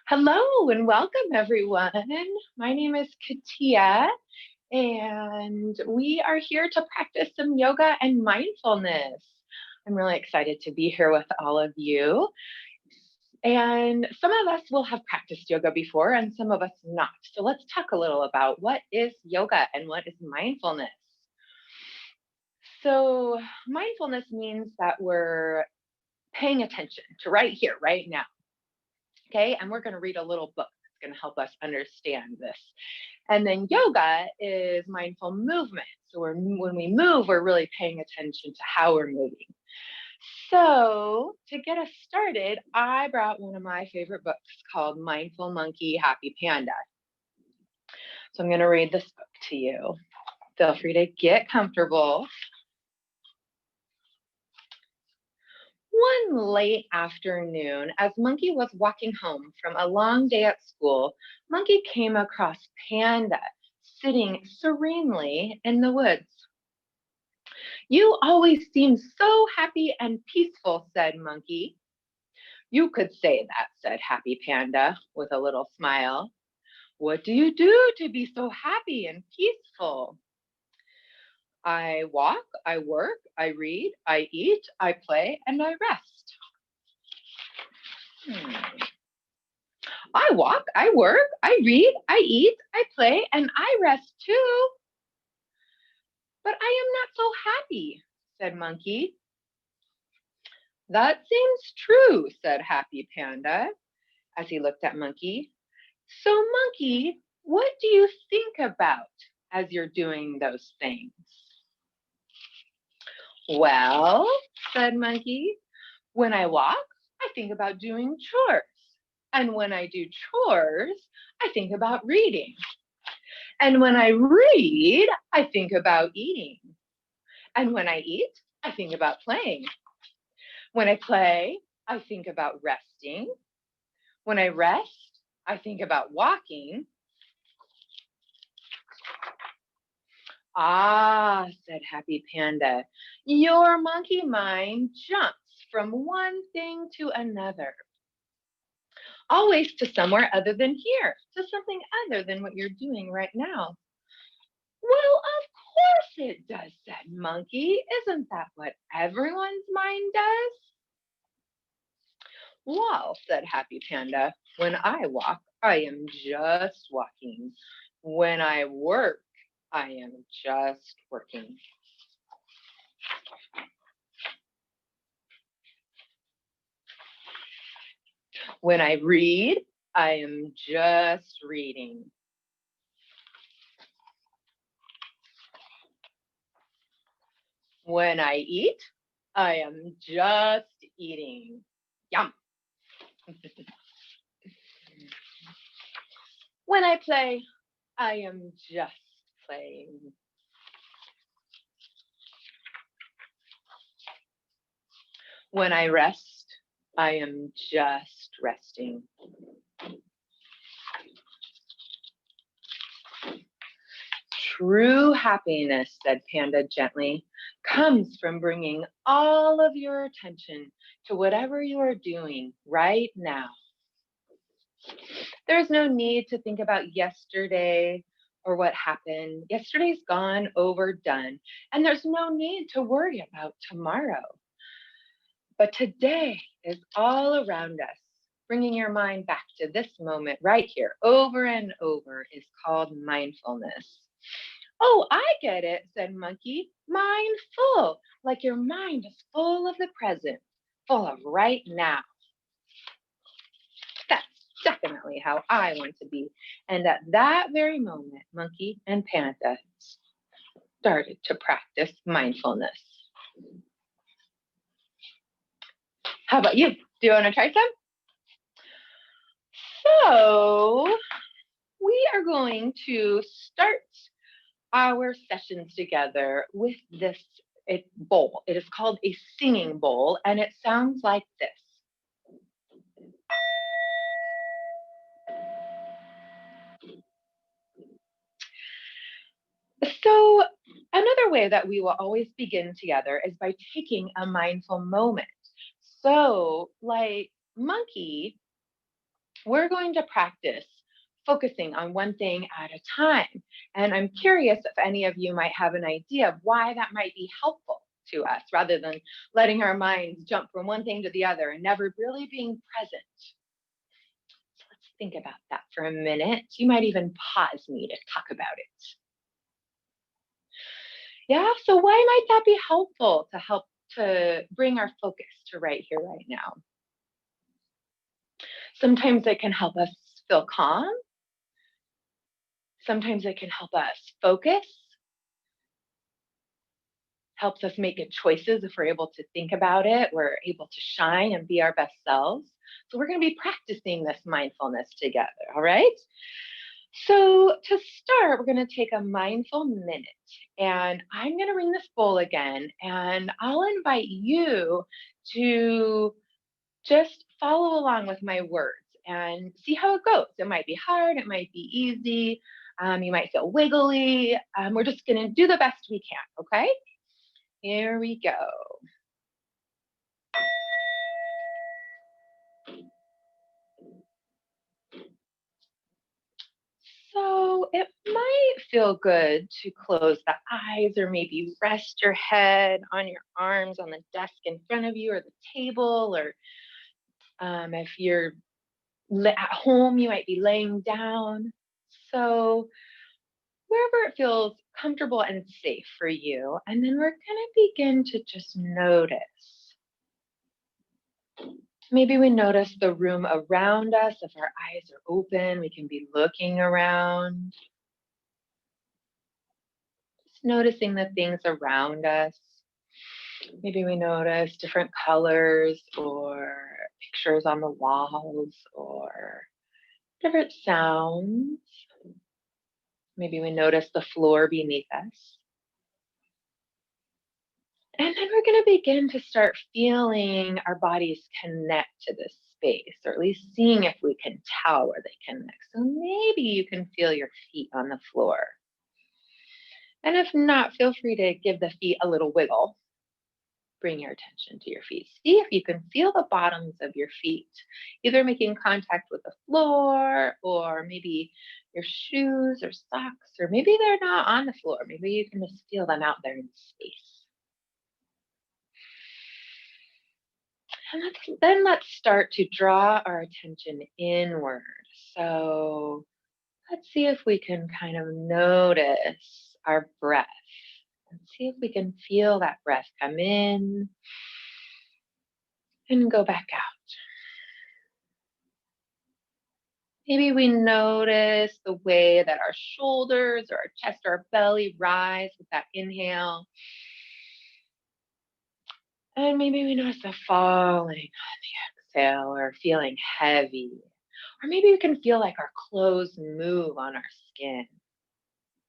Hello and welcome everyone. My name is Katia and we are here to practice some yoga and mindfulness. I'm really excited to be here with all of you. And some of us will have practiced yoga before and some of us not. So let's talk a little about what is yoga and what is mindfulness. So mindfulness means that we're paying attention to right here, right now. Okay, and we're going to read a little book that's going to help us understand this. And then yoga is mindful movement. So when we move, we're really paying attention to how we're moving. So to get us started, I brought one of my favorite books called Mindful Monkey, Happy Panda. So I'm going to read this book to you. Feel free to get comfortable. One late afternoon, as Monkey was walking home from a long day at school, Monkey came across Panda sitting serenely in the woods. "You always seem so happy and peaceful," said Monkey. "You could say that," said Happy Panda with a little smile. "What do you do to be so happy and peaceful?" "I walk, I work, I read, I eat, I play, and I rest." "I walk, I work, I read, I eat, I play, and I rest too." "But I am not so happy," said Monkey. "That seems true," said Happy Panda as he looked at Monkey. "So Monkey, what do you think about as you're doing those things?" "Well," said Monkey, "when I walk, I think about doing chores. And when I do chores, I think about reading. And when I read, I think about eating. And when I eat, I think about playing. When I play, I think about resting. When I rest, I think about walking." "Ah," said Happy Panda, "your monkey mind jumps from one thing to another. Always to somewhere other than here, to something other than what you're doing right now." "Well, of course it does," said Monkey. "Isn't that what everyone's mind does?" "Well," said Happy Panda, "when I walk, I am just walking. When I work, I am just working. When I read, I am just reading. When I eat, I am just eating. Yum." "When I play, I am just playing. When I rest, I am just resting." "True happiness," said Panda gently, "comes from bringing all of your attention to whatever you are doing right now. There's no need to think about yesterday or what happened. Yesterday's gone, overdone, and there's no need to worry about tomorrow. But today is all around us. Bringing your mind back to this moment right here over and over is called mindfulness." "Oh, I get it," said Monkey. "Mindful, like your mind is full of the present, full of right now. That's definitely how I want to be." And at that very moment, Monkey and Panda started to practice mindfulness. How about you? Do you want to try some? So we are going to start our sessions together with this bowl. It is called a singing bowl, and it sounds like this. So another way that we will always begin together is by taking a mindful moment. So like Monkey we're going to practice focusing on one thing at a time. And I'm curious if any of you might have an idea of why that might be helpful to us, rather than letting our minds jump from one thing to the other and never really being present. So let's think about that for a minute. You might even pause me to talk about it. Yeah, so why might that be helpful to bring our focus to right here, right now? Sometimes it can help us feel calm. Sometimes it can help us focus, helps us make good choices. If we're able to think about it, we're able to shine and be our best selves. So we're going to be practicing this mindfulness together, all right? So to start, we're going to take a mindful minute, and I'm going to ring this bowl again, and I'll invite you to just follow along with my words and see how it goes. It might be hard, it might be easy, you might feel wiggly. We're just going to do the best we can, okay? Here we go. So it might feel good to close the eyes, or maybe rest your head on your arms on the desk in front of you or the table, or if you're at home, you might be laying down. So wherever it feels comfortable and safe for you. And then we're going to begin to just notice. Maybe we notice the room around us. If our eyes are open, we can be looking around. Just noticing the things around us. Maybe we notice different colors or pictures on the walls or different sounds. Maybe we notice the floor beneath us. And then we're going to begin to start feeling our bodies connect to this space, or at least seeing if we can tell where they connect. So maybe you can feel your feet on the floor. And if not, feel free to give the feet a little wiggle. Bring your attention to your feet. See if you can feel the bottoms of your feet, either making contact with the floor, or maybe your shoes or socks, or maybe they're not on the floor. Maybe you can just feel them out there in space. And then let's start to draw our attention inward. So let's see if we can kind of notice our breath, and see if we can feel that breath come in and go back out. Maybe we notice the way that our shoulders or our chest or our belly rise with that inhale. And maybe we notice the falling on the exhale, or feeling heavy. Or maybe we can feel like our clothes move on our skin.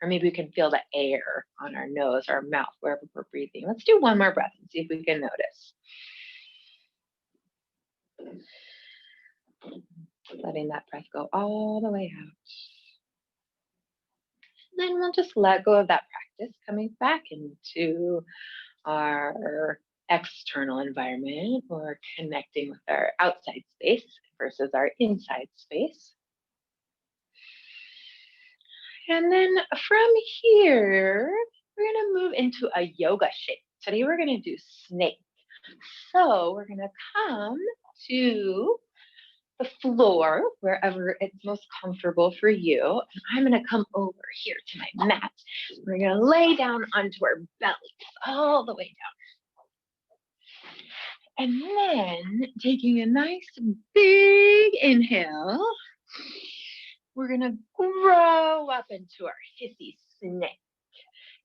Or maybe we can feel the air on our nose or our mouth, wherever we're breathing. Let's do one more breath and see if we can notice. Letting that breath go all the way out. Then we'll just let go of that practice, coming back into our external environment, or connecting with our outside space versus our inside space. And then from here, we're going to move into a yoga shape. Today we're going to do snake. So we're going to come to the floor, wherever it's most comfortable for you. And I'm going to come over here to my mat. We're going to lay down onto our bellies all the way down. And then taking a nice big inhale, we're going to grow up into our hissy snake.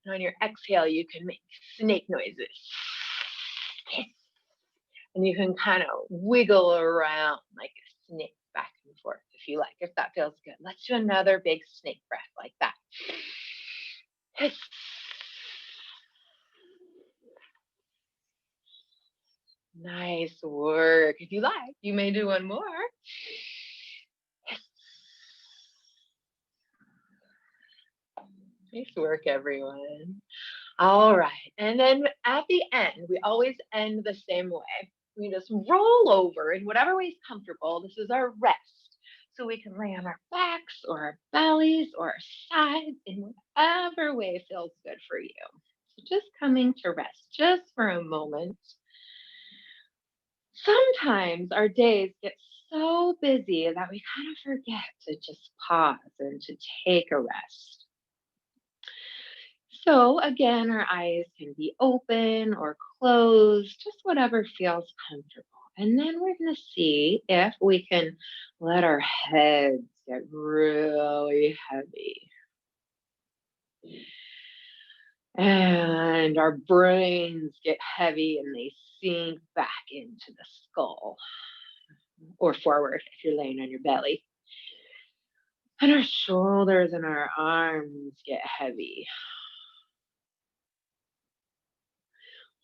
And on your exhale, you can make snake noises. Hiss. And you can kind of wiggle around like a snake back and forth if you like, if that feels good. Let's do another big snake breath like that. Hiss. Nice work. If you like, you may do one more. Hiss. Nice work, everyone. All right. And then at the end, we always end the same way. We just roll over in whatever way is comfortable. This is our rest. So we can lay on our backs or our bellies or our sides in whatever way feels good for you. So just coming to rest just for a moment. Sometimes our days get so busy that we kind of forget to just pause and to take a rest. So again, our eyes can be open or closed, just whatever feels comfortable. And then we're going to see if we can let our heads get really heavy. And our brains get heavy and they sink back into the skull or forward if you're laying on your belly. And our shoulders and our arms get heavy.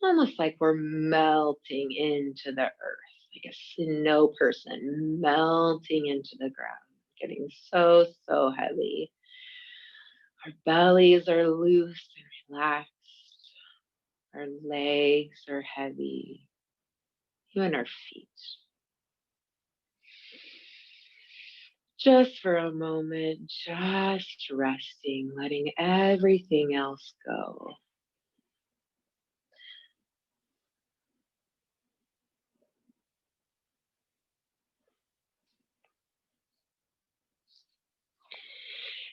Almost like we're melting into the earth, like a snow person melting into the ground, getting so, so heavy. Our bellies are loose and relaxed. Our legs are heavy, even our feet. Just for a moment, just resting, letting everything else go.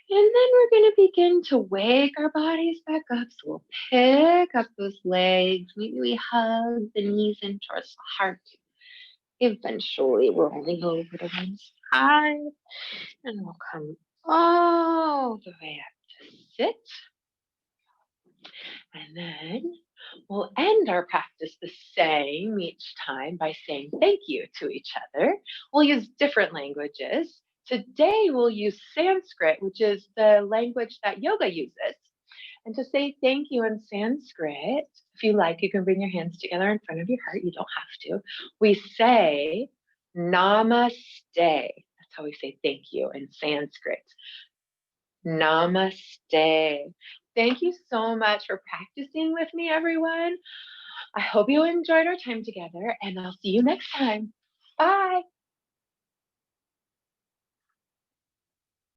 And then we're going to begin to wake our bodies back up. So we'll pick up those legs. Maybe we hug the knees in towards the heart. Eventually rolling over to one side. And we'll come all the way up to sit. And then we'll end our practice the same each time by saying thank you to each other. We'll use different languages. Today we'll use Sanskrit, which is the language that yoga uses. And to say thank you in Sanskrit, if you like, you can bring your hands together in front of your heart. You don't have to. We say namaste. That's how we say thank you in Sanskrit. Namaste. Thank you so much for practicing with me, everyone. I hope you enjoyed our time together, and I'll see you next time. Bye.